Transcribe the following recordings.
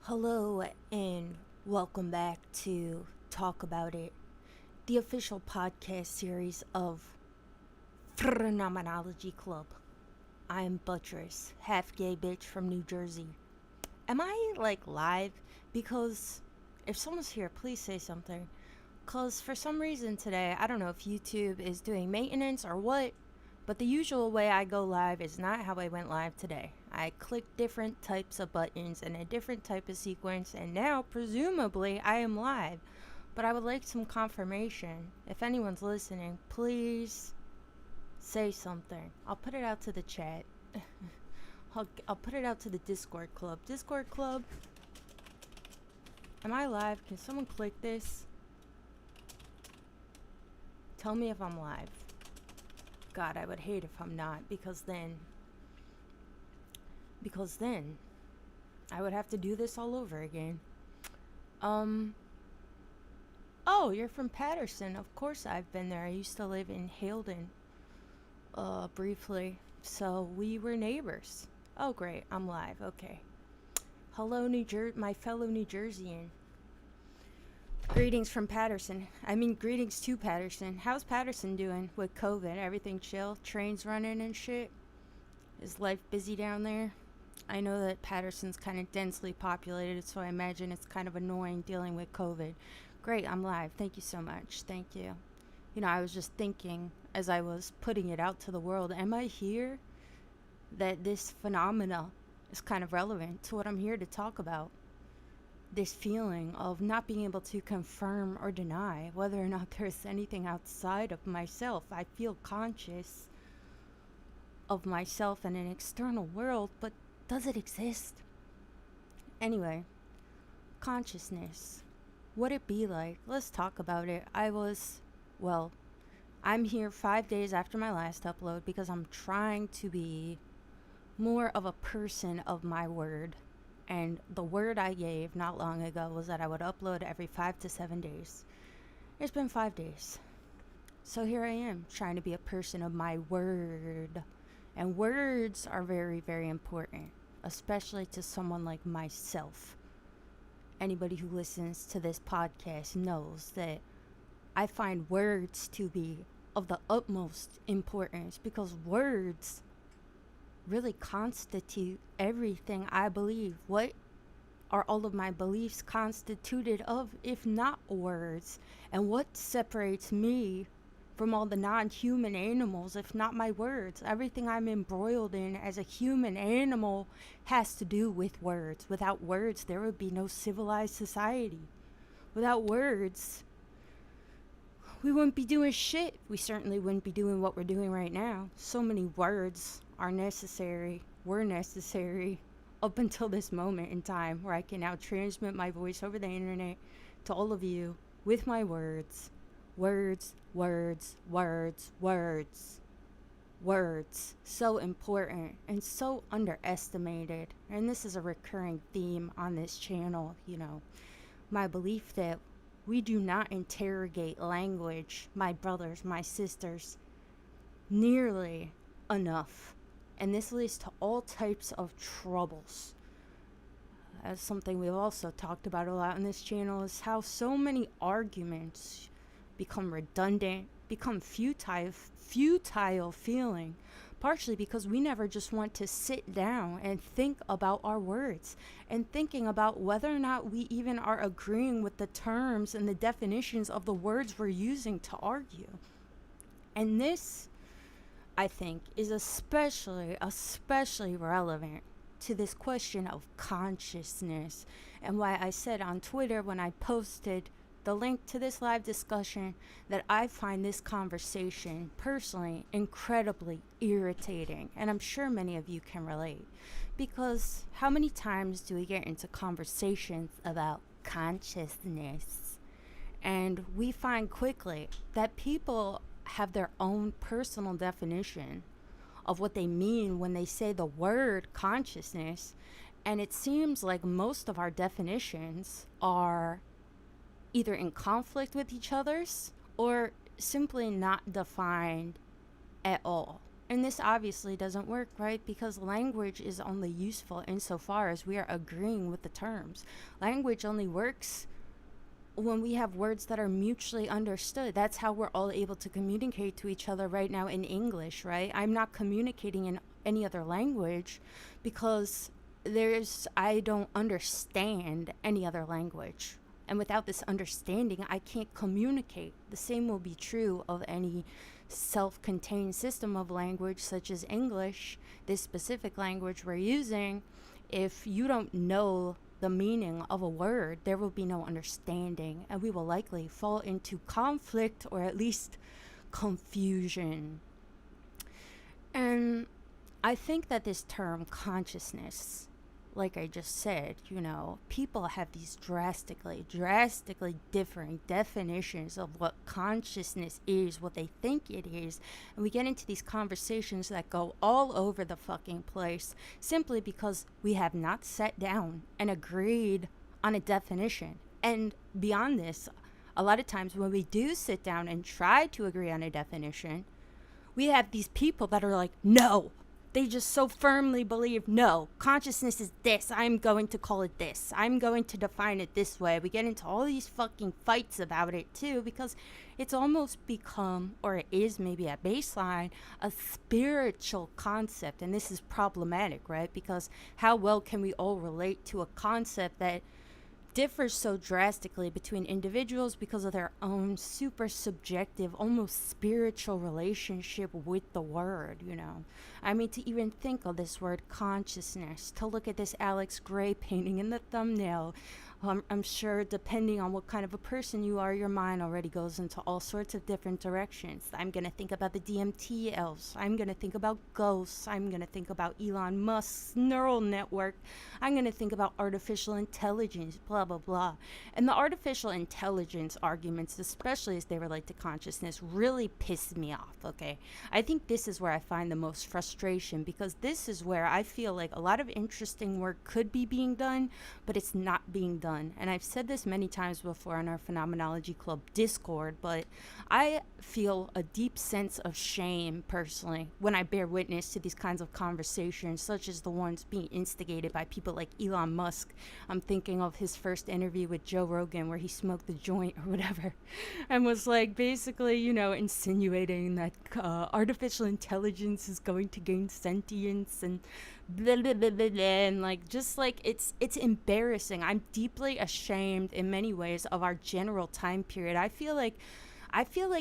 Hello and welcome back to Talk About It, the official podcast series of Phenomenology Club. I am Buttress, half gay bitch from New Jersey. Am I live? Because if someone's here, please say something. Because for some reason today, I don't know if YouTube is doing maintenance or what, but the usual way I go live is not how I went live today. I clicked different types of buttons in a different type of sequence, and now, presumably, I am live. But I would like some confirmation. If anyone's listening, please say something. I'll put it out to the chat. I'll put it out to the Discord club. Discord club, am I live? Can someone click this? Tell me if I'm live. God, I would hate if I'm not, because then I would have to do this all over again. Oh, you're from Patterson. Of course I've been there. I used to live in Halden, briefly. So we were neighbors. Oh, great. I'm live. Okay. Hello, my fellow New Jerseyan. Greetings from Patterson. Greetings to Patterson. How's Patterson doing with COVID? Everything chill? Trains running and shit? Is life busy down there? I know that Patterson's kind of densely populated, so I imagine it's kind of annoying dealing with COVID. Great, I'm live. Thank you so much. Thank you. I was just thinking as I was putting it out to the world, am I here? That this phenomena is kind of relevant to what I'm here to talk about. This feeling of not being able to confirm or deny whether or not there's anything outside of myself. I feel conscious of myself in an external world, but does it exist? Anyway, consciousness. Would it be like? Let's talk about it. I'm here 5 days after my last upload because I'm trying to be more of a person of my word. And the word I gave not long ago was that I would upload every 5 to 7 days. It's been 5 days. So here I am, trying to be a person of my word. And words are very, very important, especially to someone like myself. Anybody who listens to this podcast knows that I find words to be of the utmost importance because words really constitute everything I believe. What are all of my beliefs constituted of if not words? And what separates me from all the non-human animals if not my words? Everything I'm embroiled in as a human animal has to do with words. Without words, there would be no civilized society. Without words, we wouldn't be doing shit. We certainly wouldn't be doing what we're doing right now. So many words were necessary up until this moment in time where I can now transmit my voice over the internet to all of you with my words. Words. So important and so underestimated. And this is a recurring theme on this channel, my belief that we do not interrogate language, my brothers, my sisters, nearly enough. And this leads to all types of troubles. As something we've also talked about a lot on this channel is how so many arguments become redundant, become futile feeling, partially because we never just want to sit down and think about our words and thinking about whether or not we even are agreeing with the terms and the definitions of the words we're using to argue. And this, I think, is especially relevant to this question of consciousness, and why I said on Twitter when I posted the link to this live discussion that I find this conversation personally incredibly irritating, and I'm sure many of you can relate, because how many times do we get into conversations about consciousness and we find quickly that people have their own personal definition of what they mean when they say the word consciousness, and it seems like most of our definitions are either in conflict with each other's or simply not defined at all. And this obviously doesn't work, right? Because language is only useful insofar as we are agreeing with the terms. Language only works when we have words that are mutually understood. That's how we're all able to communicate to each other right now in English, right? I'm not communicating in any other language because I don't understand any other language. And without this understanding, I can't communicate. The same will be true of any self contained system of language, such as English, this specific language we're using. If you don't know the meaning of a word, there will be no understanding, and we will likely fall into conflict or at least confusion. And I think that this term consciousness, like I just said, people have these drastically differing definitions of what consciousness is, what they think it is. And we get into these conversations that go all over the fucking place simply because we have not sat down and agreed on a definition. And beyond this, a lot of times when we do sit down and try to agree on a definition, we have these people that are like, no. They just so firmly believe, no, consciousness is this. I'm going to call it this. I'm going to define it this way. We get into all these fucking fights about it too, because it's almost become, or it is maybe at baseline, a spiritual concept. And this is problematic, right? Because how well can we all relate to a concept that differs so drastically between individuals because of their own super subjective, almost spiritual relationship with the word, I mean, to even think of this word consciousness, to look at this Alex Gray painting in the thumbnail, I'm sure depending on what kind of a person you are, your mind already goes into all sorts of different directions. I'm going to think about the DMT elves. I'm going to think about ghosts. I'm going to think about Elon Musk's neural network. I'm going to think about artificial intelligence, blah, blah, blah. And the artificial intelligence arguments, especially as they relate to consciousness, really piss me off, okay? I think this is where I find the most frustration, because this is where I feel like a lot of interesting work could be being done, but it's not being done. And I've said this many times before on our Phenomenology Club Discord, but I feel a deep sense of shame personally when I bear witness to these kinds of conversations, such as the ones being instigated by people like Elon Musk. I'm thinking of his first interview with Joe Rogan where he smoked the joint or whatever and was like basically, insinuating that artificial intelligence is going to gain sentience and blah, blah, blah, blah, blah, and it's embarrassing. I'm deeply ashamed in many ways of our general time period. I feel like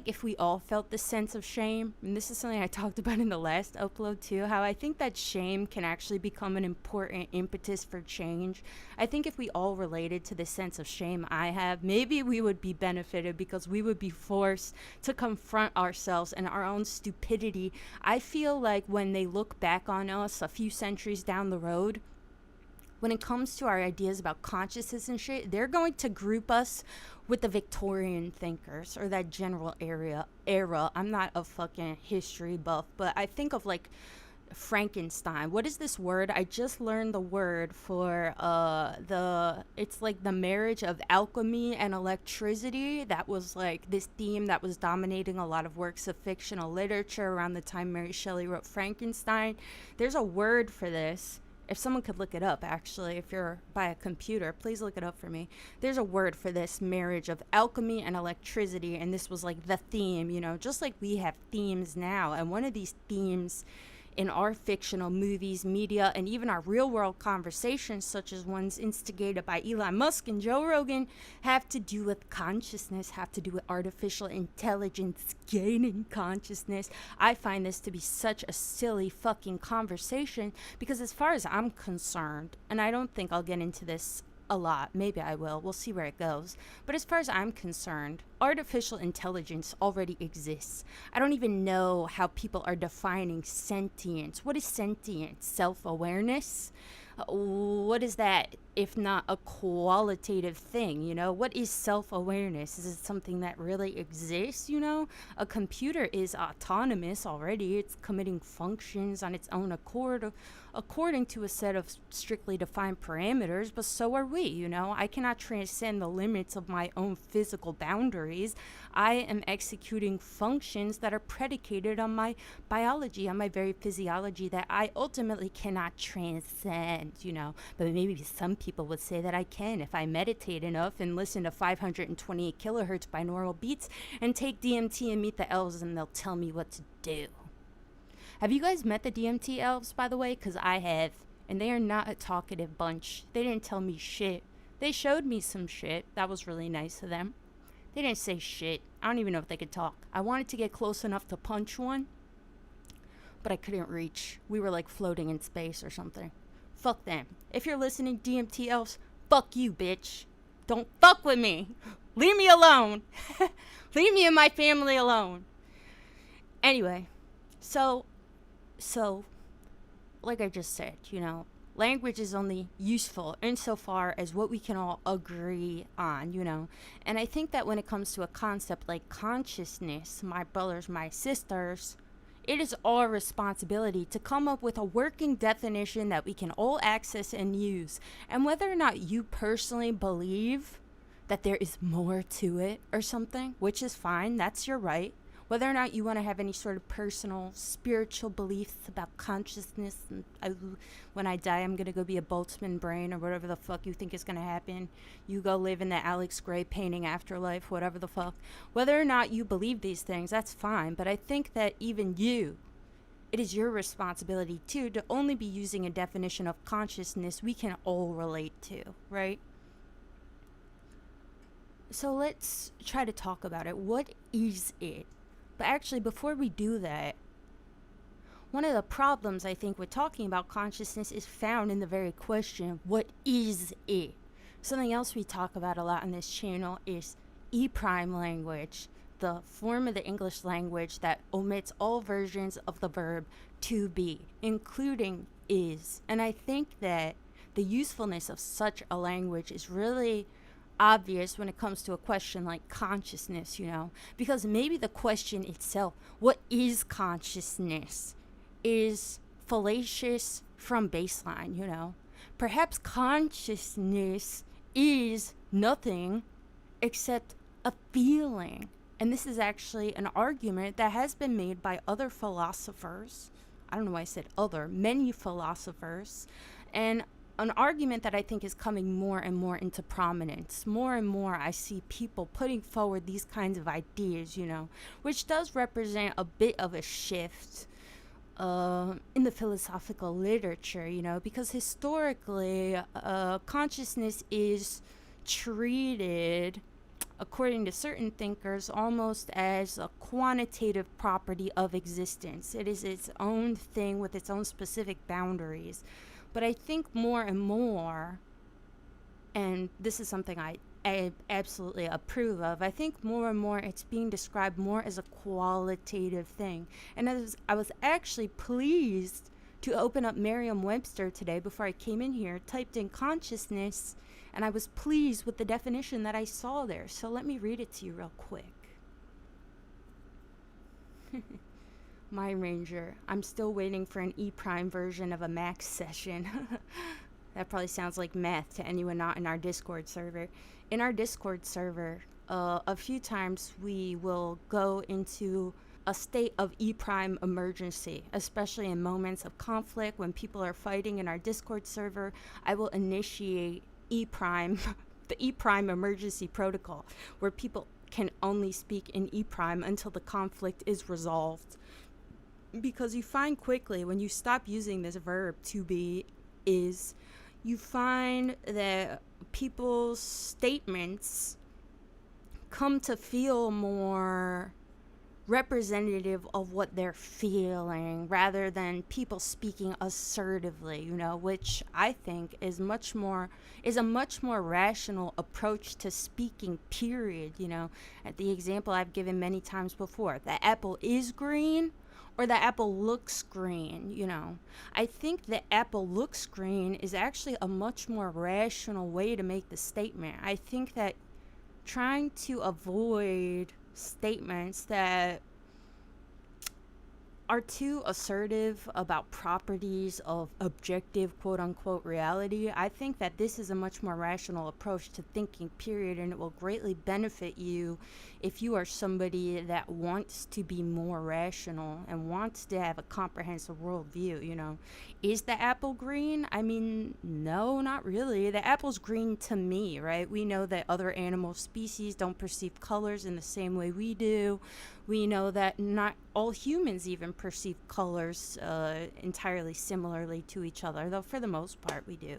if we all felt this sense of shame, and this is something I talked about in the last upload too, how I think that shame can actually become an important impetus for change. I think if we all related to the sense of shame I have, maybe we would be benefited because we would be forced to confront ourselves and our own stupidity. I feel like when they look back on us a few centuries down the road, when it comes to our ideas about consciousness and shit, they're going to group us with the Victorian thinkers or that general era. I'm not a fucking history buff, but I think of like Frankenstein. What is this word? I just learned the word for it's like the marriage of alchemy and electricity. That was like this theme that was dominating a lot of works of fictional literature around the time Mary Shelley wrote Frankenstein. There's a word for this. If someone could look it up, actually, if you're by a computer, please look it up for me. There's a word for this marriage of alchemy and electricity, and this was like the theme, just like we have themes now. And one of these themes in our fictional movies, media, and even our real-world conversations, such as ones instigated by Elon Musk and Joe Rogan, have to do with consciousness, have to do with artificial intelligence gaining consciousness. I find this to be such a silly fucking conversation because as far as I'm concerned, and I don't think I'll get into this a lot. Maybe I will. We'll see where it goes. But as far as I'm concerned, artificial intelligence already exists. I don't even know how people are defining sentience. What is sentience? Self-awareness? What is that? if not a qualitative thing, What is self-awareness? Is it something that really exists, A computer is autonomous already. It's committing functions on its own accord according to a set of strictly defined parameters, but so are we, I cannot transcend the limits of my own physical boundaries. I am executing functions that are predicated on my biology, on my very physiology that I ultimately cannot transcend, But maybe some people would say that I can if I meditate enough and listen to 528 kilohertz binaural beats and take DMT and meet the elves, and they'll tell me what to do. Have you guys met the DMT elves, by the way? Because I have, and they are not a talkative bunch. They didn't tell me shit. They showed me some shit. That was really nice of them. They didn't say shit. I don't even know if they could talk. I wanted to get close enough to punch one, but I couldn't reach. We were like floating in space or something. Fuck them. If you're listening, DMT elves, fuck you, bitch. Don't fuck with me. Leave me alone. Leave me and my family alone. Anyway, so, like I just said, language is only useful insofar as what we can all agree on, And I think that when it comes to a concept like consciousness, my brothers, my sisters, it is our responsibility to come up with a working definition that we can all access and use. And whether or not you personally believe that there is more to it or something, which is fine, that's your right. Whether or not you want to have any sort of personal, spiritual beliefs about consciousness, and when I die, I'm going to go be a Boltzmann brain or whatever the fuck you think is going to happen. You go live in the Alex Gray painting afterlife, whatever the fuck. Whether or not you believe these things, that's fine. But I think that even you, it is your responsibility, too, to only be using a definition of consciousness we can all relate to, right? So let's try to talk about it. What is it? But actually, before we do that, one of the problems I think with talking about consciousness is found in the very question, what is it? Something else we talk about a lot on this channel is E-prime language, the form of the English language that omits all versions of the verb to be, including is. And I think that the usefulness of such a language is really obvious when it comes to a question like consciousness, because maybe the question itself, what is consciousness, is fallacious from baseline, Perhaps consciousness is nothing except a feeling. And this is actually an argument that has been made by other philosophers. I don't know why I said other, many philosophers. And an argument that I think is coming more and more into prominence. More and more I see people putting forward these kinds of ideas, which does represent a bit of a shift in the philosophical literature, because historically consciousness is treated, according to certain thinkers, almost as a quantitative property of existence. It is its own thing with its own specific boundaries. But I think more and more, and this is something I absolutely approve of, I think more and more it's being described more as a qualitative thing. And I was actually pleased to open up Merriam-Webster today before I came in here, typed in consciousness, and I was pleased with the definition that I saw there. So let me read it to you real quick. Mind Ranger. I'm still waiting for an E-prime version of a max session. That probably sounds like math to anyone not in our Discord server. In our Discord server, a few times we will go into a state of E-prime emergency, especially in moments of conflict when people are fighting in our Discord server. I will initiate E-prime, the E-prime emergency protocol, where people can only speak in E-prime until the conflict is resolved. Because you find quickly when you stop using this verb to be, is, you find that people's statements come to feel more representative of what they're feeling rather than people speaking assertively, which I think is a much more rational approach to speaking, period. At the example I've given many times before, the apple is green Or the apple looks green, I think the apple looks green is actually a much more rational way to make the statement. I think that trying to avoid statements that are too assertive about properties of objective quote unquote reality, I think that this is a much more rational approach to thinking, period, and it will greatly benefit you if you are somebody that wants to be more rational and wants to have a comprehensive worldview. Is the apple green? I mean, no, not really. The apple's green to me, right? We know that other animal species don't perceive colors in the same way we do. We know that not all humans even perceive colors entirely similarly to each other, though for the most part we do,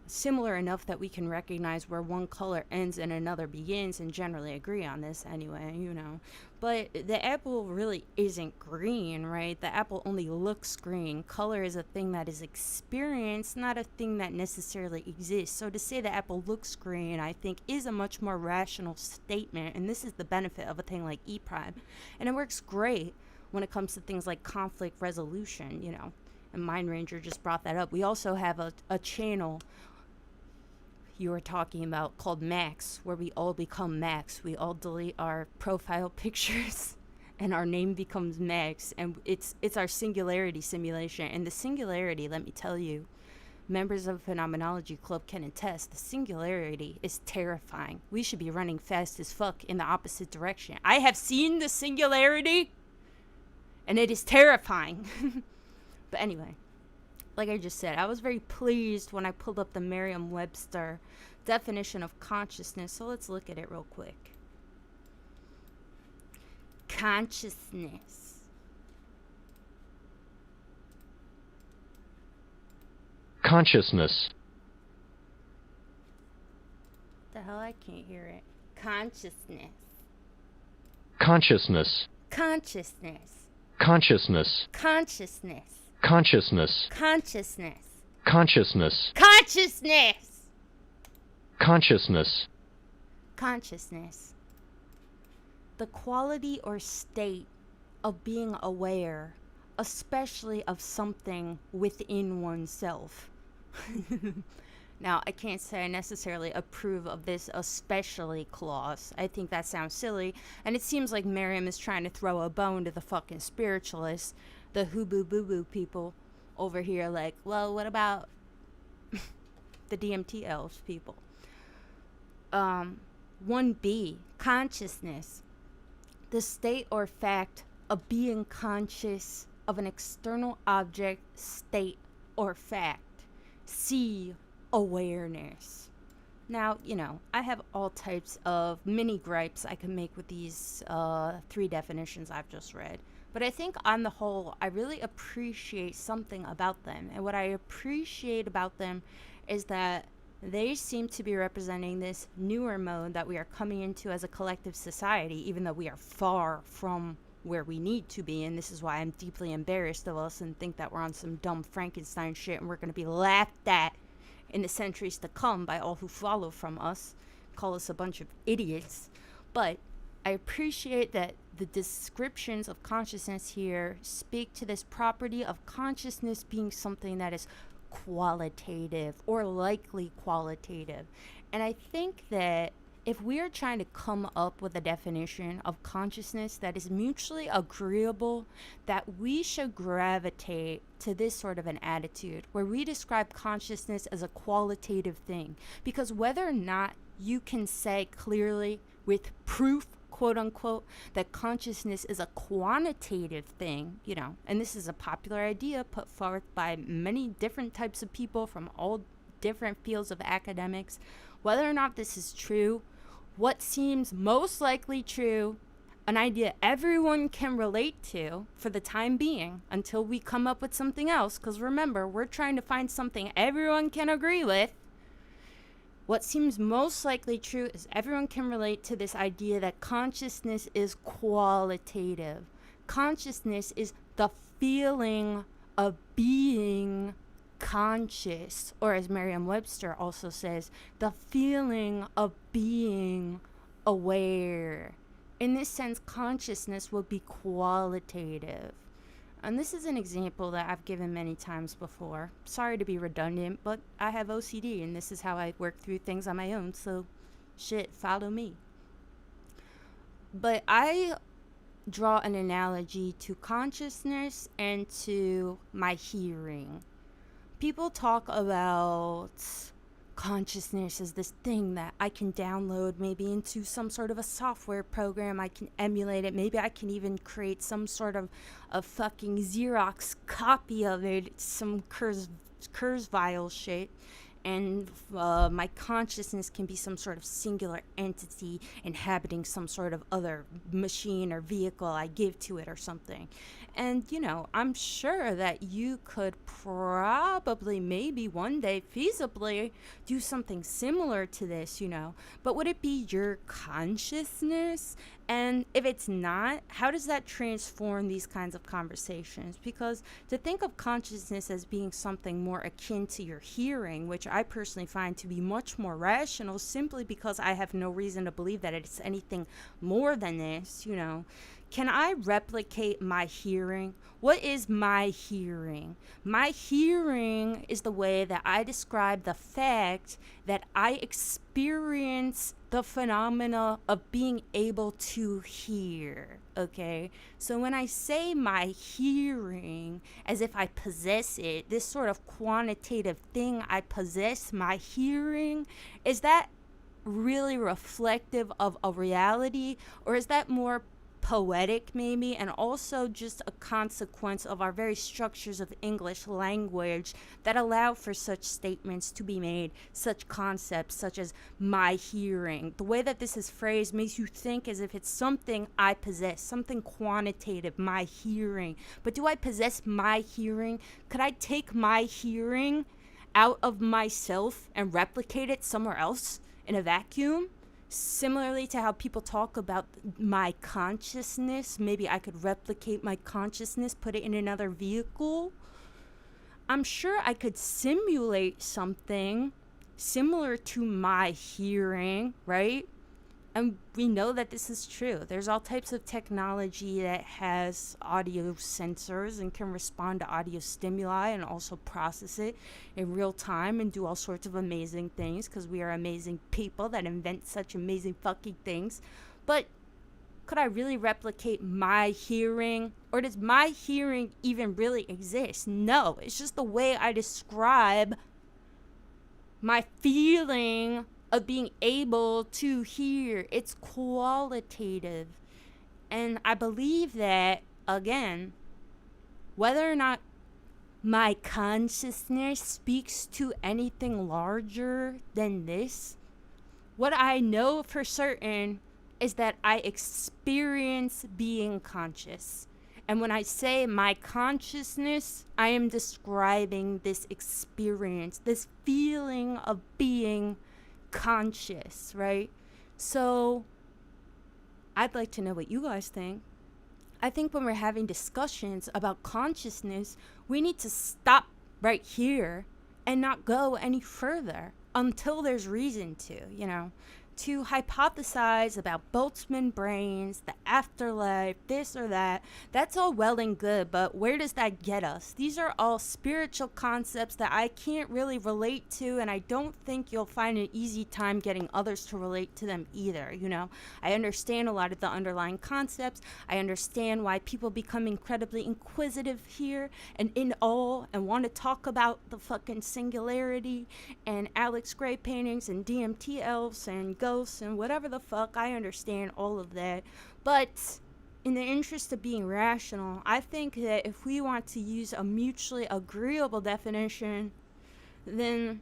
Similar enough that we can recognize where one color ends and another begins and generally agree on this anyway. But the apple really isn't green, right? The apple only looks green. Color is a thing that is experienced, not a thing that necessarily exists. So to say the apple looks green, I think, is a much more rational statement. And this is the benefit of a thing like E prime. And it works great when it comes to things like conflict resolution, And Mind Ranger just brought that up. We also have a channel you were talking about called Max, where we all become Max. We all delete our profile pictures and our name becomes Max, and it's our singularity simulation. And the singularity, let me tell you, members of Phenomenology Club can attest, the singularity is terrifying. We should be running fast as fuck in the opposite direction. I have seen the singularity and it is terrifying. But anyway, like I just said, I was very pleased when I pulled up the Merriam-Webster definition of consciousness. So let's look at it real quick. Consciousness. Consciousness. The hell, I can't hear it. Consciousness. Consciousness. Consciousness. Consciousness. Consciousness. Consciousness. Consciousness. Consciousness. Consciousness. Consciousness. Consciousness. The quality or state of being aware, especially of something within oneself. Now, I can't say I necessarily approve of this especially clause. I think that sounds silly, and it seems like Merriam is trying to throw a bone to the fucking spiritualists, the hoo-boo-boo-boo people over here, like, well, what about the DMT elves people? 1B, consciousness. The state or fact of being conscious of an external object, state, or fact. C, awareness. Now, I have all types of mini gripes I can make with these 3 definitions I've just read. But I think on the whole, I really appreciate something about them. And what I appreciate about them is that they seem to be representing this newer mode that we are coming into as a collective society, even though we are far from where we need to be. And this is why I'm deeply embarrassed of us and think that we're on some dumb Frankenstein shit and we're going to be laughed at in the centuries to come by all who follow from us, call us a bunch of idiots. But I appreciate that the descriptions of consciousness here speak to this property of consciousness being something that is qualitative or likely qualitative. And I think that if we are trying to come up with a definition of consciousness that is mutually agreeable, that we should gravitate to this sort of an attitude where we describe consciousness as a qualitative thing. Because whether or not you can say clearly with proof, quote unquote, that consciousness is a quantitative thing, and this is a popular idea put forth by many different types of people from all different fields of academics, whether or not this is true, what seems most likely true, an idea everyone can relate to for the time being until we come up with something else, because remember, we're trying to find something everyone can agree with. What seems most likely true is everyone can relate to this idea that consciousness is qualitative. Consciousness is the feeling of being conscious, or as Merriam-Webster also says, the feeling of being aware. In this sense, consciousness would be qualitative. And this is an example that I've given many times before. Sorry to be redundant, but I have OCD and this is how I work through things on my own, so shit, follow me. But I draw an analogy to consciousness and to my hearing. People talk about consciousness as this thing that I can download maybe into some sort of a software program. I can emulate it. Maybe I can even create some sort of a fucking Xerox copy of it, some Kurzweil shit. And my consciousness can be some sort of singular entity inhabiting some sort of other machine or vehicle I give to it or something. And, I'm sure that you could probably, maybe one day, feasibly do something similar to this, But would it be your consciousness? And if it's not, how does that transform these kinds of conversations? Because to think of consciousness as being something more akin to your hearing, which I personally find to be much more rational simply because I have no reason to believe that it's anything more than this, Can I replicate my hearing? What is my hearing? My hearing is the way that I describe the fact that I experience the phenomena of being able to hear. Okay? So when I say my hearing as if I possess it, this sort of quantitative thing, I possess my hearing, is that really reflective of a reality, or is that more poetic maybe, and also just a consequence of our very structures of English language that allow for such statements to be made, such concepts such as my hearing? The way that this is phrased makes you think as if it's something I possess, something quantitative, my hearing. But do I possess my hearing? Could I take my hearing out of myself and replicate it somewhere else in a vacuum? Similarly to how people talk about my consciousness, maybe I could replicate my consciousness, put it in another vehicle. I'm sure I could simulate something similar to my hearing, right? And we know that this is true. There's all types of technology that has audio sensors and can respond to audio stimuli and also process it in real time and do all sorts of amazing things because we are amazing people that invent such amazing fucking things. But could I really replicate my hearing? Or does my hearing even really exist? No, it's just the way I describe my feeling of being able to hear. It's qualitative. And I believe that, again, whether or not my consciousness speaks to anything larger than this, what I know for certain is that I experience being conscious. And when I say my consciousness, I am describing this experience, this feeling of being conscious, right? So I'd like to know what you guys think. I think when we're having discussions about consciousness, we need to stop right here and not go any further until there's reason to hypothesize about Boltzmann brains, the afterlife, this or that. That's all well and good, but where does that get us? These are all spiritual concepts that I can't really relate to, and I don't think you'll find an easy time getting others to relate to them either, I understand a lot of the underlying concepts. I understand why people become incredibly inquisitive here and in awe and want to talk about the fucking singularity and Alex Gray paintings and DMT elves and ghosts and whatever the fuck. I understand all of that. But in the interest of being rational, I think that if we want to use a mutually agreeable definition, then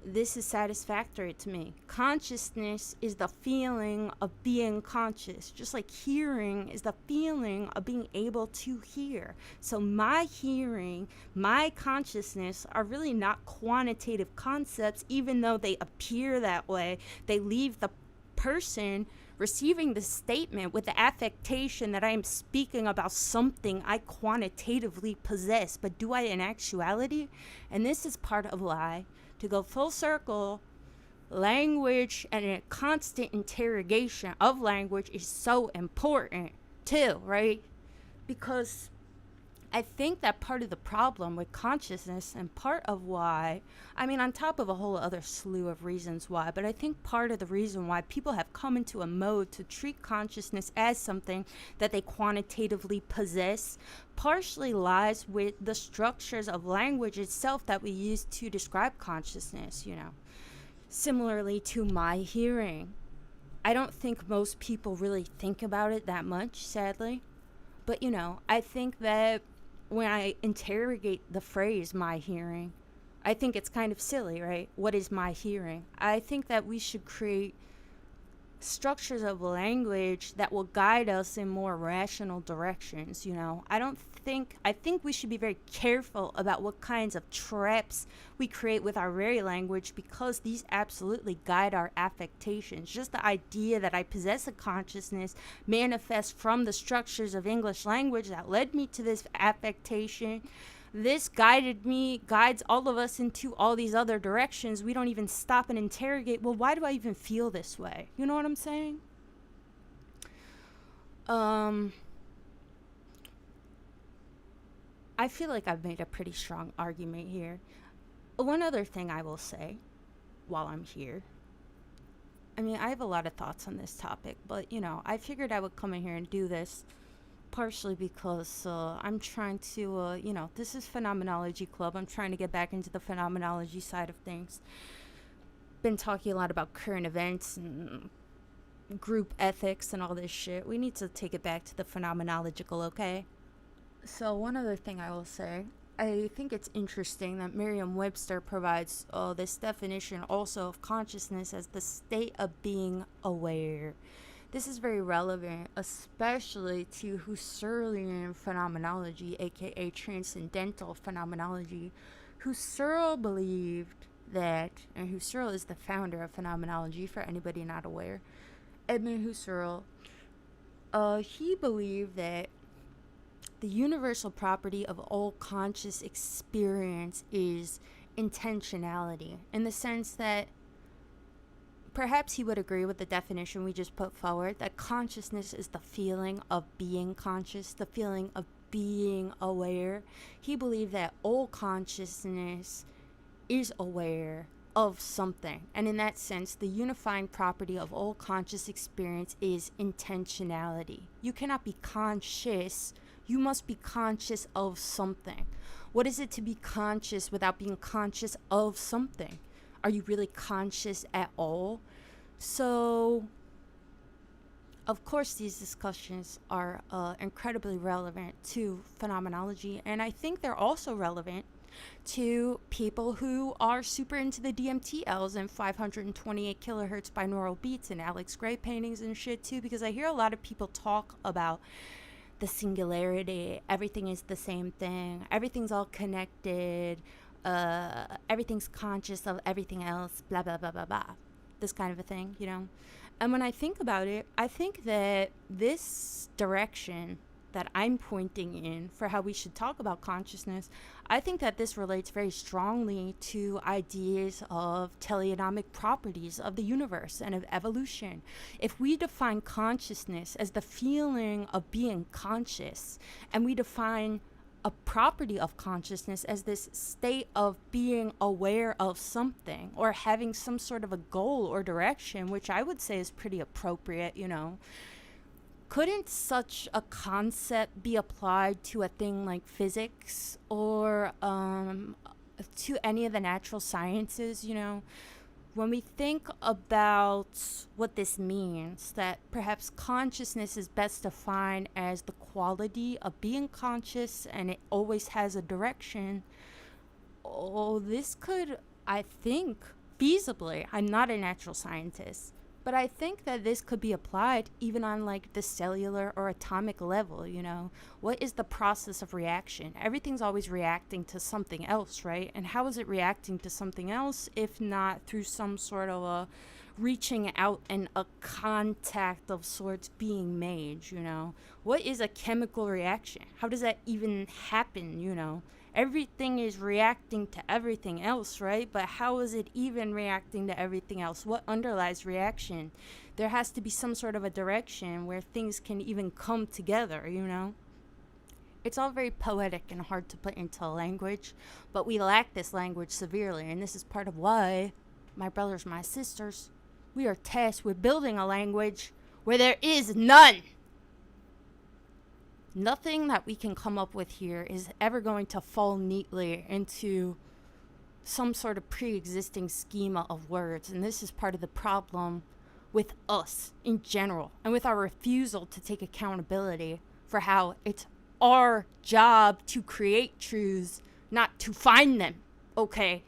this is satisfactory to me. Consciousness is the feeling of being conscious, just like hearing is the feeling of being able to hear. So my hearing, my consciousness are really not quantitative concepts, even though they appear that way. They leave the person receiving the statement with the affectation that I am speaking about something I quantitatively possess. But do I in actuality? And this is part of why, to go full circle, language and a constant interrogation of language is so important too, right? Because I think that part of the problem with consciousness, and part of why, I mean, on top of a whole other slew of reasons why, but I think part of the reason why people have come into a mode to treat consciousness as something that they quantitatively possess partially lies with the structures of language itself that we use to describe consciousness, you know. Similarly to my hearing, I don't think most people really think about it that much, sadly. But, you know, I think that when I interrogate the phrase my hearing, I think it's kind of silly, right? What is my hearing? I think that we should create structures of language that will guide us in more rational directions, you know. I think we should be very careful about what kinds of traps we create with our very language, because these absolutely guide our affectations. Just the idea that I possess a consciousness manifests from the structures of English language that led me to this affectation. This guides all of us into all these other directions. We don't even stop and interrogate, well, why do I even feel this way? You know what I'm saying? I feel like I've made a pretty strong argument here. One other thing I will say while I'm here. I mean, I have a lot of thoughts on this topic, but, you know, I figured I would come in here and do this partially because I'm trying to, you know, this is Phenomenology Club. I'm trying to get back into the phenomenology side of things. Been talking a lot about current events and group ethics and all this shit. We need to take it back to the phenomenological, okay? So, one other thing I will say, I think it's interesting that Merriam-Webster provides this definition also of consciousness as the state of being aware. This is very relevant, especially to Husserlian phenomenology, aka transcendental phenomenology. Husserl believed that, and Husserl is the founder of phenomenology for anybody not aware, Edmund Husserl, he believed that the universal property of all conscious experience is intentionality, in the sense that perhaps he would agree with the definition we just put forward, that consciousness is the feeling of being conscious, the feeling of being aware. He believed that all consciousness is aware of something. And in that sense, the unifying property of all conscious experience is intentionality. You cannot be conscious, you must be conscious of something. What is it to be conscious without being conscious of something? Are you really conscious at all? So, of course, these discussions are incredibly relevant to phenomenology, and I think they're also relevant to people who are super into the DMTLs and 528 kilohertz binaural beats and Alex Gray paintings and shit too, because I hear a lot of people talk about the singularity, everything is the same thing, everything's all connected, everything's conscious of everything else, blah, blah, blah, blah, blah. This kind of a thing, you know? And when I think about it, I think that this direction that I'm pointing in for how we should talk about consciousness, I think that this relates very strongly to ideas of teleonomic properties of the universe and of evolution. If we define consciousness as the feeling of being conscious, and we define a property of consciousness as this state of being aware of something or having some sort of a goal or direction, which I would say is pretty appropriate, you know, couldn't such a concept be applied to a thing like physics or to any of the natural sciences, you know? When we think about what this means, that perhaps consciousness is best defined as the quality of being conscious and it always has a direction, oh, this could, I think, feasibly, I'm not a natural scientist, but I think that this could be applied even on like the cellular or atomic level, you know? What is the process of reaction? Everything's always reacting to something else, right? And how is it reacting to something else if not through some sort of a reaching out and a contact of sorts being made, you know? What is a chemical reaction? How does that even happen, you know? Everything is reacting to everything else, right? But how is it even reacting to everything else? What underlies reaction? There has to be some sort of a direction where things can even come together, you know? It's all very poetic and hard to put into language, but we lack this language severely, and this is part of why, my brothers, my sisters, we are tasked with building a language where there is none. Nothing that we can come up with here is ever going to fall neatly into some sort of pre-existing schema of words, and this is part of the problem with us in general, and with our refusal to take accountability for how it's our job to create truths, not to find them, okay?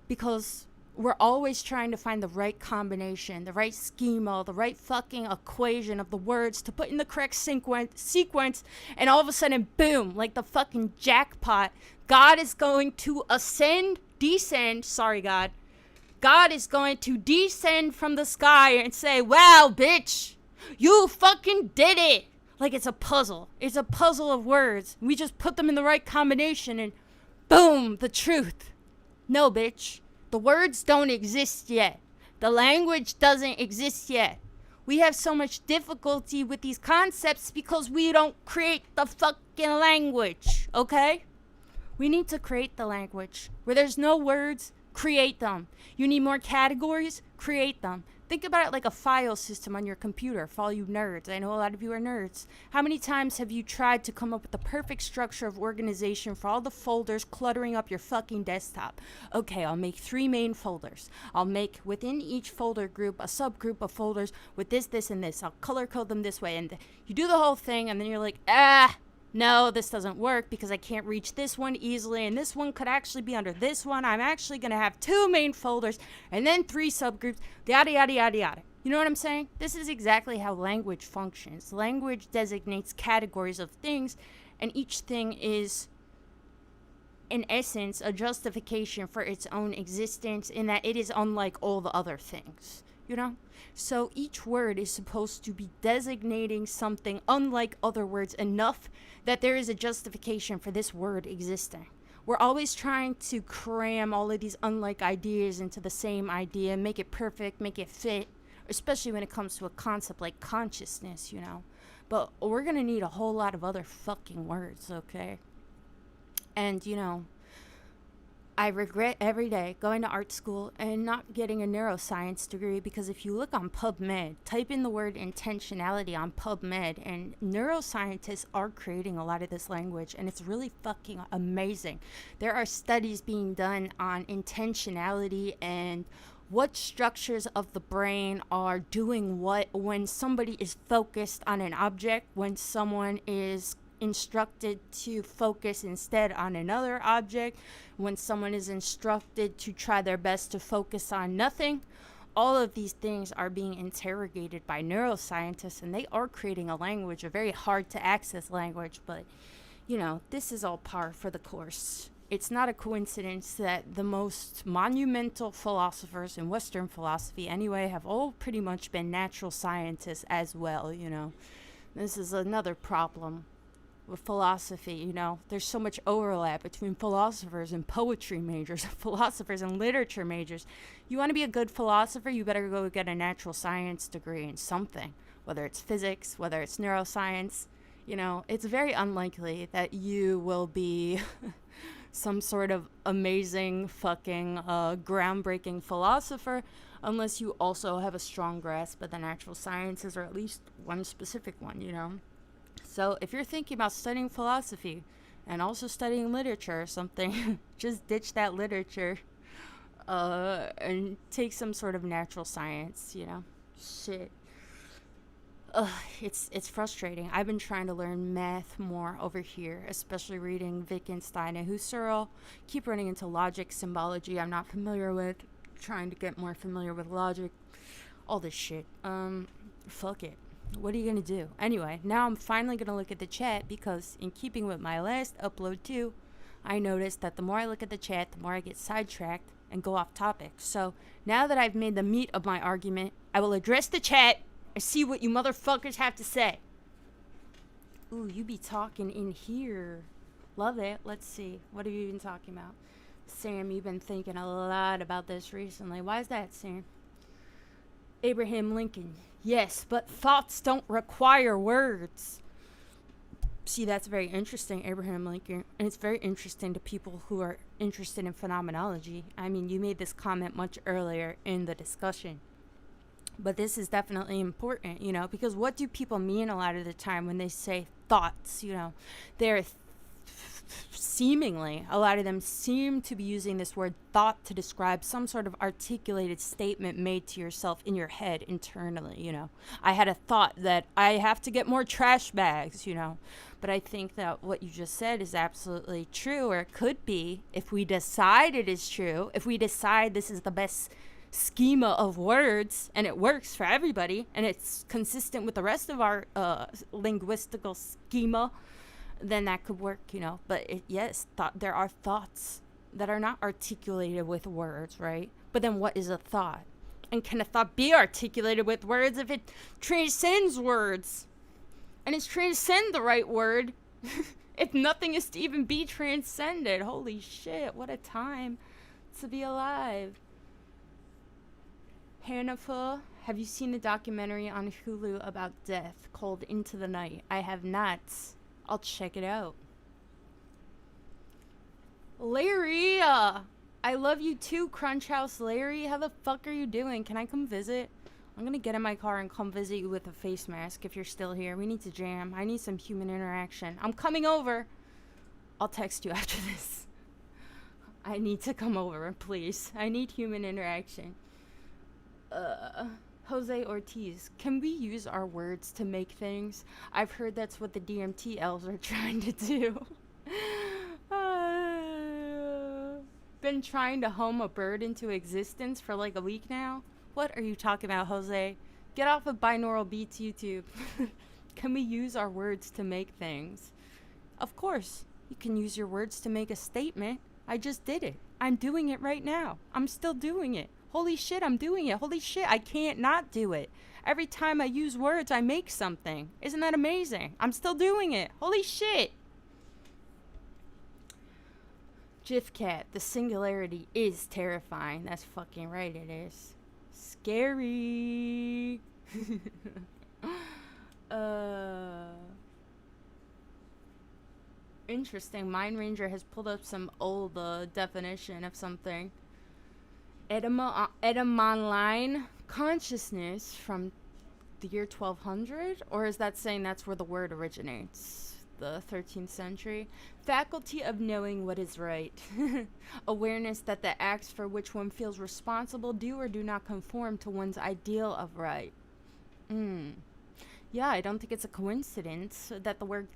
Because we're always trying to find the right combination, the right schema, the right fucking equation of the words to put in the correct sequence, and all of a sudden, boom, like the fucking jackpot, God is going to descend, sorry God, God is going to descend from the sky and say, wow, bitch, you fucking did it. Like it's a puzzle. It's a puzzle of words. We just put them in the right combination and boom, the truth. No, bitch. The words don't exist yet. The language doesn't exist yet. We have so much difficulty with these concepts because we don't create the fucking language, okay? We need to create the language. Where there's no words, create them. You need more categories, create them. Think about it like a file system on your computer for all you nerds. I know a lot of you are nerds. How many times have you tried to come up with the perfect structure of organization for all the folders cluttering up your fucking desktop? Okay, I'll make 3 main folders. I'll make within each folder group a subgroup of folders with this, this, and this. I'll color code them this way. And you do the whole thing, and then you're like, no, this doesn't work because I can't reach this one easily, and this one could actually be under this one. I'm actually going to have 2 main folders and then 3 subgroups, yada, yada, yada, yada. You know what I'm saying? This is exactly how language functions. Language designates categories of things, and each thing is, in essence, a justification for its own existence in that it is unlike all the other things. You know? So each word is supposed to be designating something unlike other words enough that there is a justification for this word existing. We're always trying to cram all of these unlike ideas into the same idea, make it perfect, make it fit, especially when it comes to a concept like consciousness, you know. But we're going to need a whole lot of other fucking words, okay? And, you know, I regret every day going to art school and not getting a neuroscience degree, because if you look on PubMed, type in the word intentionality on PubMed, and neuroscientists are creating a lot of this language, and it's really fucking amazing. There are studies being done on intentionality and what structures of the brain are doing what when somebody is focused on an object, when someone is instructed to focus instead on another object, when someone is instructed to try their best to focus on nothing. All of these things are being interrogated by neuroscientists, and they are creating a language, a very hard to access language, but you know, this is all par for the course. It's not a coincidence that the most monumental philosophers in Western philosophy anyway have all pretty much been natural scientists as well, you know. This is another problem with philosophy, you know. There's so much overlap between philosophers and poetry majors, philosophers and literature majors. You want to be a good philosopher, you better go get a natural science degree in something, whether it's physics, whether it's neuroscience. You know, it's very unlikely that you will be some sort of amazing fucking groundbreaking philosopher unless you also have a strong grasp of the natural sciences, or at least one specific one, you know. So if you're thinking about studying philosophy and also studying literature or something, just ditch that literature and take some sort of natural science, you know. Shit. It's frustrating. I've been trying to learn math more over here, especially reading Wittgenstein and Husserl. Keep running into logic, symbology I'm not familiar with. Trying to get more familiar with logic. All this shit. Fuck it. What are you gonna do? Anyway, now I'm finally gonna look at the chat, because in keeping with my last upload too, I noticed that the more I look at the chat, the more I get sidetracked and go off topic. So now that I've made the meat of my argument, I will address the chat and see what you motherfuckers have to say. Ooh, you be talking in here. Love it. Let's see. What have you been talking about? Sam, you've been thinking a lot about this recently. Why is that, Sam? Abraham Lincoln. Yes, but thoughts don't require words. See, that's very interesting, Abraham Lincoln. And it's very interesting to people who are interested in phenomenology. I mean, you made this comment much earlier in the discussion. But this is definitely important, because what do people mean a lot of the time when they say thoughts? They're seemingly, a lot of them seem to be using this word thought to describe some sort of articulated statement made to yourself in your head internally. I had a thought that I have to get more trash bags. But I think that what you just said is absolutely true, or it could be, if we decide it is true, if we decide this is the best schema of words and it works for everybody and it's consistent with the rest of our linguistical schema, then that could work, But yes, there are thoughts that are not articulated with words, right? But then what is a thought? And can a thought be articulated with words if it transcends words? And is transcend the right word if nothing is to even be transcended? Holy shit, what a time to be alive. Hanafa, have you seen the documentary on Hulu about death called Into the Night? I have not. I'll check it out. Larry, I love you too, Crunch House Larry. How the fuck are you doing? Can I come visit? I'm gonna get in my car and come visit you with a face mask if you're still here. We need to jam. I need some human interaction. I'm coming over. I'll text you after this. I need to come over, please. I need human interaction. Jose Ortiz, can we use our words to make things? I've heard that's what the DMT elves are trying to do. Been trying to home a bird into existence for like a week now. What are you talking about, Jose? Get off of binaural beats YouTube. Can we use our words to make things? Of course, you can use your words to make a statement. I just did it. I'm doing it right now. I'm still doing it. Holy shit, I'm doing it. Holy shit, I can't not do it. Every time I use words, I make something. Isn't that amazing? I'm still doing it. Holy shit. Jifcat, the singularity is terrifying. That's fucking right, it is. Scary. Interesting. Mind Ranger has pulled up some old definition of something. Etymon consciousness from the year 1200? Or is that saying that's where the word originates? The 13th century? Faculty of knowing what is right. Awareness that the acts for which one feels responsible do or do not conform to one's ideal of right. Yeah, I don't think it's a coincidence that the word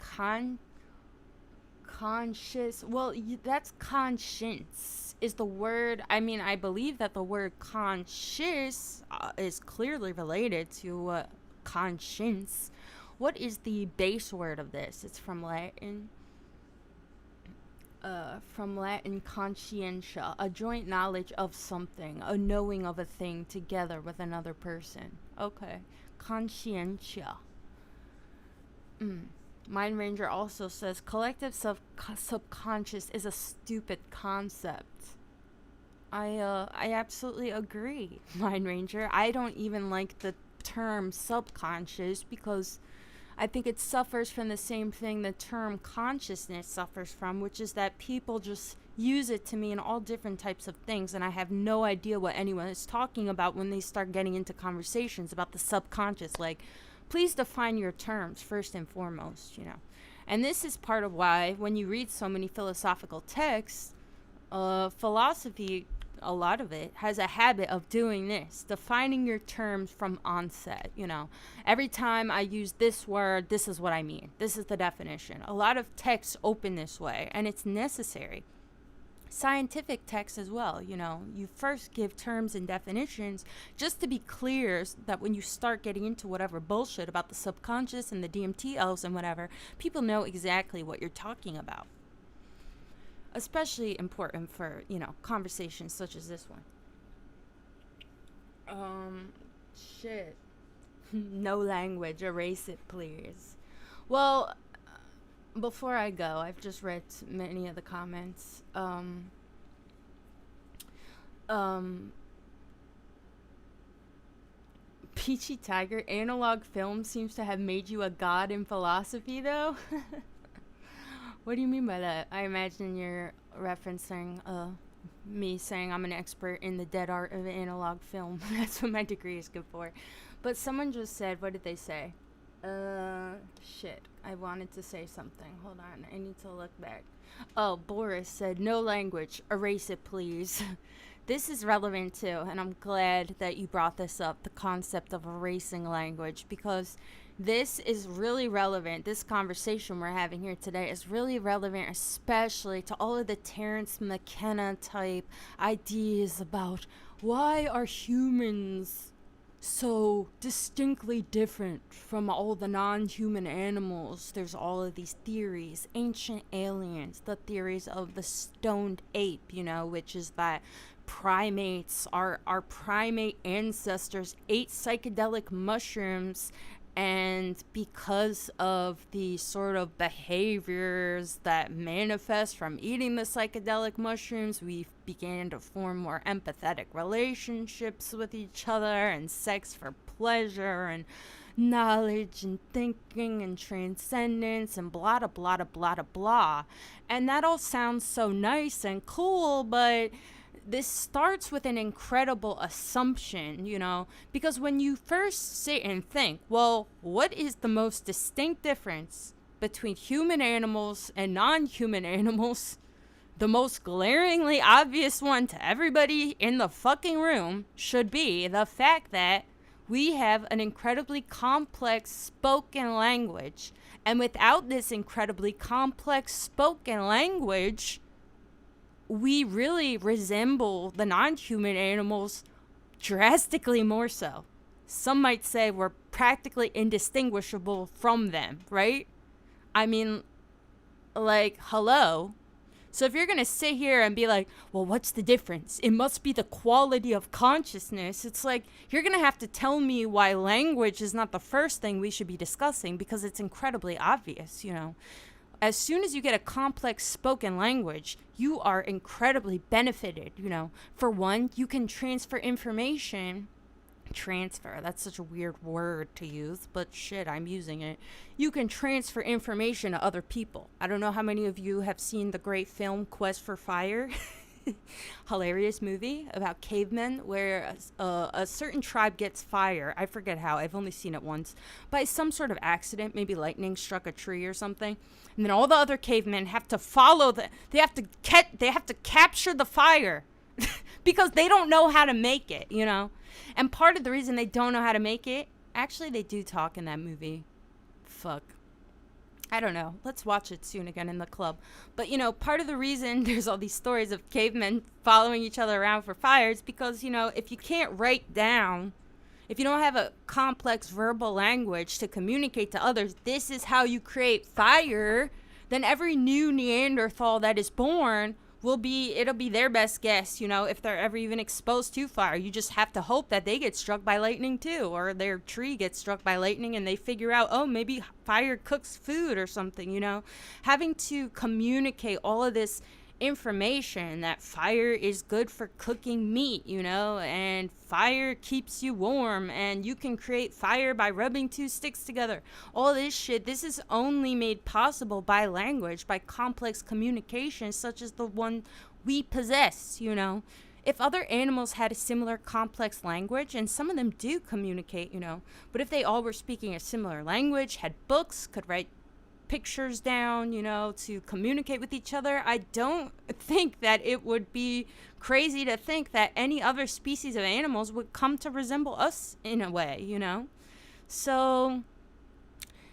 conscious, well, that's conscience is the word. I mean, I believe that the word conscious is clearly related to conscience. What is the base word of this? It's from Latin. Conscientia, a joint knowledge of something, a knowing of a thing together with another person. Okay, conscientia. Mind Ranger also says collective subconscious is a stupid concept. I absolutely agree, Mind Ranger. I don't even like the term subconscious because I think it suffers from the same thing the term consciousness suffers from, which is that people just use it to mean all different types of things, and I have no idea what anyone is talking about when they start getting into conversations about the subconscious. Like, please define your terms first and foremost, And this is part of why when you read so many philosophical texts, philosophy, a lot of it, has a habit of doing this, defining your terms from onset, Every time I use this word, this is what I mean. This is the definition. A lot of texts open this way, and it's necessary. Scientific texts as well, you first give terms and definitions just to be clear that when you start getting into whatever bullshit about the subconscious and the DMT elves and whatever, people know exactly what you're talking about. Especially important for, conversations such as this one. No language, erase it, please. Well, before I go, I've just read many of the comments. Um, Peachy Tiger, analog film seems to have made you a god in philosophy, though. What do you mean by that? I imagine you're referencing me saying I'm an expert in the dead art of analog film. That's what my degree is good for. But someone just said, what did they say? Shit. I wanted to say something. Hold on. I need to look back. Oh, Boris said, no language. Erase it, please. This is relevant too, and I'm glad that you brought this up, the concept of erasing language, because this is really relevant. This conversation we're having here today is really relevant, especially to all of the Terence McKenna type ideas about why are humans so distinctly different from all the non-human animals. There's all of these theories, ancient aliens, the theories of the stoned ape, which is that primates, our primate ancestors ate psychedelic mushrooms, and because of the sort of behaviors that manifest from eating the psychedelic mushrooms, we began to form more empathetic relationships with each other, and sex for pleasure, and knowledge, and thinking, and transcendence, and blah, blah, blah, blah, blah, blah. And that all sounds so nice and cool, but this starts with an incredible assumption, because when you first sit and think, well, what is the most distinct difference between human animals and non-human animals? The most glaringly obvious one to everybody in the fucking room should be the fact that we have an incredibly complex spoken language. And without this incredibly complex spoken language, we really resemble the non-human animals drastically more so. Some might say we're practically indistinguishable from them, right? I mean, like, hello? So if you're going to sit here and be like, well, what's the difference? It must be the quality of consciousness. It's like, you're going to have to tell me why language is not the first thing we should be discussing, because it's incredibly obvious, As soon as you get a complex spoken language, you are incredibly benefited, For one, you can transfer information. Transfer, that's such a weird word to use, but shit, I'm using it. You can transfer information to other people. I don't know how many of you have seen the great film Quest for Fire. Hilarious movie about cavemen where a certain tribe gets fire. I forget how. I've only seen it once. By some sort of accident, maybe lightning struck a tree or something. And then all the other cavemen have to follow they have to capture the fire because they don't know how to make it, And part of the reason they don't know how to make it, actually they do talk in that movie. Fuck. I don't know. Let's watch it soon again in the club. But, part of the reason there's all these stories of cavemen following each other around for fires because, if you can't write down, if you don't have a complex verbal language to communicate to others, this is how you create fire, then every new Neanderthal that is born it'll be their best guess, if they're ever even exposed to fire. You just have to hope that they get struck by lightning too, or their tree gets struck by lightning and they figure out, oh, maybe fire cooks food or something, Having to communicate all of this information that fire is good for cooking meat, and fire keeps you warm, and you can create fire by rubbing two sticks together. All this shit, this is only made possible by language, by complex communication such as the one we possess, If other animals had a similar complex language, and some of them do communicate, but if they all were speaking a similar language, had books, could write pictures down, to communicate with each other, I don't think that it would be crazy to think that any other species of animals would come to resemble us in a way, So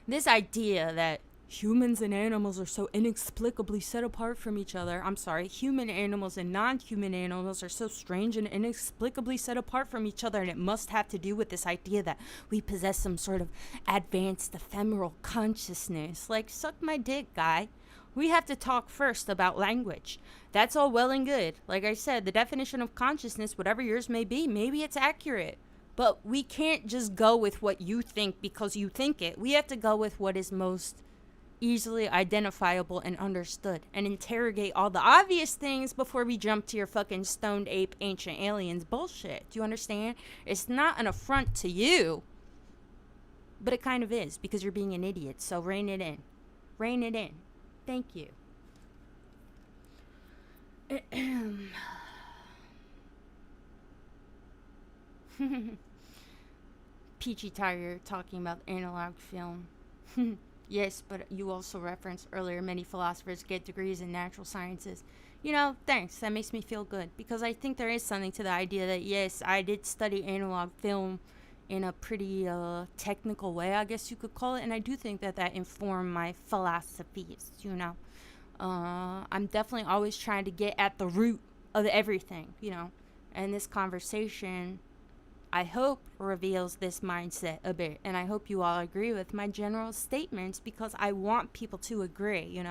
this idea that humans and animals are so inexplicably set apart from each other. I'm sorry, human animals and non-human animals are so strange and inexplicably set apart from each other, and it must have to do with this idea that we possess some sort of advanced ephemeral consciousness. Like, suck my dick, guy. We have to talk first about language. That's all well and good. Like I said, the definition of consciousness, whatever yours may be, maybe it's accurate. But we can't just go with what you think because you think it. We have to go with what is most easily identifiable and understood, and interrogate all the obvious things before we jump to your fucking stoned ape ancient aliens bullshit. Do you understand? It's not an affront to you, but it kind of is, because you're being an idiot. So rein it in. Rein it in. Thank you. Peachy Tiger talking about analog film. Yes, but you also referenced earlier many philosophers get degrees in natural sciences. Thanks. That makes me feel good, because I think there is something to the idea that, yes, I did study analog film in a pretty technical way, I guess you could call it, and I do think that that informed my philosophies. I'm definitely always trying to get at the root of everything. And this conversation, I hope, reveals this mindset a bit. And I hope you all agree with my general statements, because I want people to agree.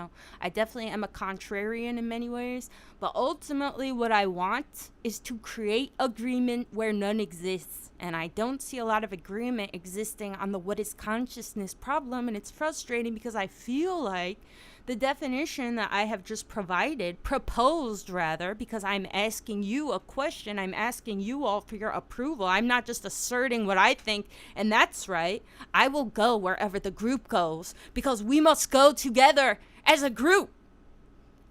I definitely am a contrarian in many ways. But ultimately, what I want is to create agreement where none exists. And I don't see a lot of agreement existing on the what is consciousness problem. And it's frustrating, because I feel like the definition that I have just proposed rather, because I'm asking you a question, I'm asking you all for your approval. I'm not just asserting what I think, and that's right. I will go wherever the group goes, because we must go together as a group.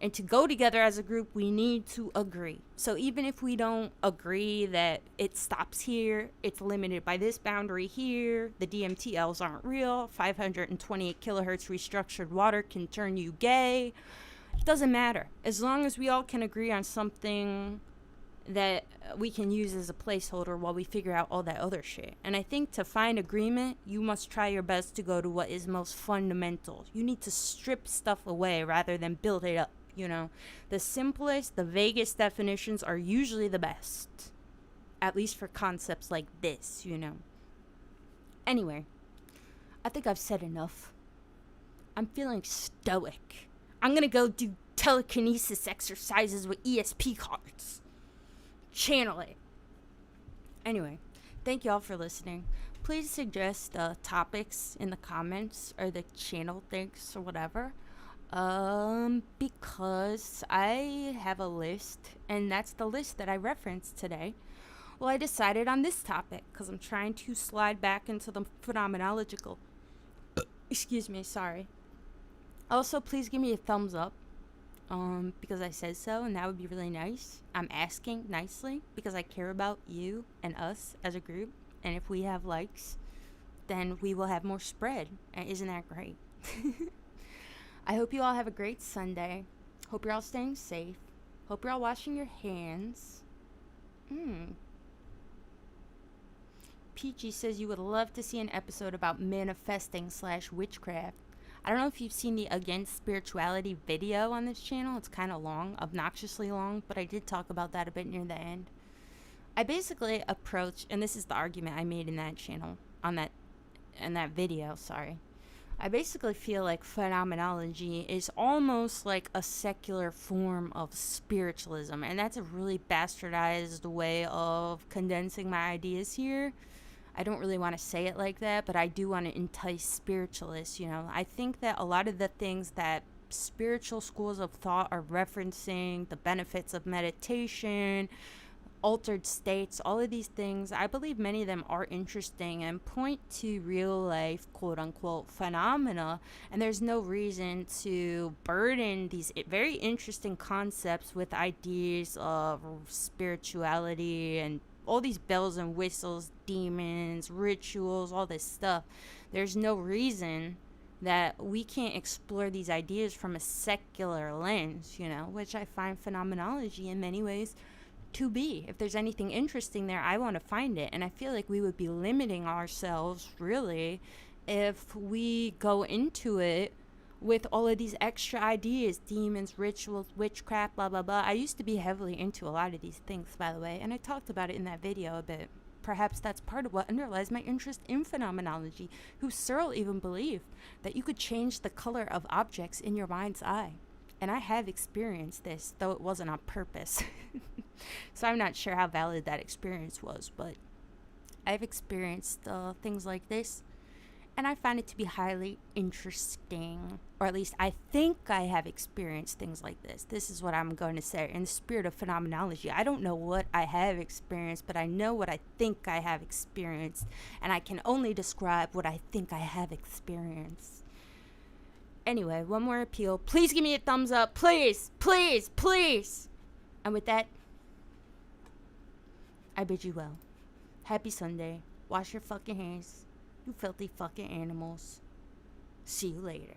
And to go together as a group, we need to agree. So even if we don't agree that it stops here, it's limited by this boundary here, the DMTLs aren't real, 528 kilohertz restructured water can turn you gay, it doesn't matter. As long as we all can agree on something that we can use as a placeholder while we figure out all that other shit. And I think to find agreement, you must try your best to go to what is most fundamental. You need to strip stuff away rather than build it up. The simplest, the vaguest definitions are usually the best. At least for concepts like this. Anyway, I think I've said enough. I'm feeling stoic. I'm gonna go do telekinesis exercises with ESP cards. Channel it. Anyway, thank y'all for listening. Please suggest topics in the comments, or the channel thinks, or whatever. Because I have a list, and that's the list that I referenced today. Well, I decided on this topic because I'm trying to slide back into the phenomenological. Excuse me, sorry. Also, please give me a thumbs up, because I said so, and that would be really nice. I'm asking nicely because I care about you and us as a group, and if we have likes, then we will have more spread, and isn't that great? I hope you all have a great Sunday. Hope you're all staying safe. Hope you're all washing your hands. Peachy says you would love to see an episode about manifesting/witchcraft. I don't know if you've seen the Against Spirituality video on this channel. It's kind of long, obnoxiously long, but I did talk about that a bit near the end. I basically approach, and this is the argument I made in that channel, in that video, sorry. I basically feel like phenomenology is almost like a secular form of spiritualism, and that's a really bastardized way of condensing my ideas here. I don't really want to say it like that, but I do want to entice spiritualists. I think that a lot of the things that spiritual schools of thought are referencing, the benefits of meditation, altered states, all of these things, I believe many of them are interesting and point to real life, quote unquote, phenomena. And there's no reason to burden these very interesting concepts with ideas of spirituality and all these bells and whistles, demons, rituals, all this stuff. There's no reason that we can't explore these ideas from a secular lens, which I find phenomenology in many ways to be. If there's anything interesting there, I want to find it. And I feel like we would be limiting ourselves, really, if we go into it with all of these extra ideas, demons, rituals, witchcraft, blah, blah, blah. I used to be heavily into a lot of these things, by the way, and I talked about it in that video a bit. Perhaps that's part of what underlies my interest in phenomenology, who Searle even believed that you could change the color of objects in your mind's eye. And I have experienced this, though it wasn't on purpose. So I'm not sure how valid that experience was, but I've experienced things like this. And I find it to be highly interesting, or at least I think I have experienced things like this. This is what I'm going to say. In the spirit of phenomenology, I don't know what I have experienced, but I know what I think I have experienced, and I can only describe what I think I have experienced. Anyway, one more appeal. Please give me a thumbs up. Please, please, please. And with that, I bid you well. Happy Sunday. Wash your fucking hands. You filthy fucking animals. See you later.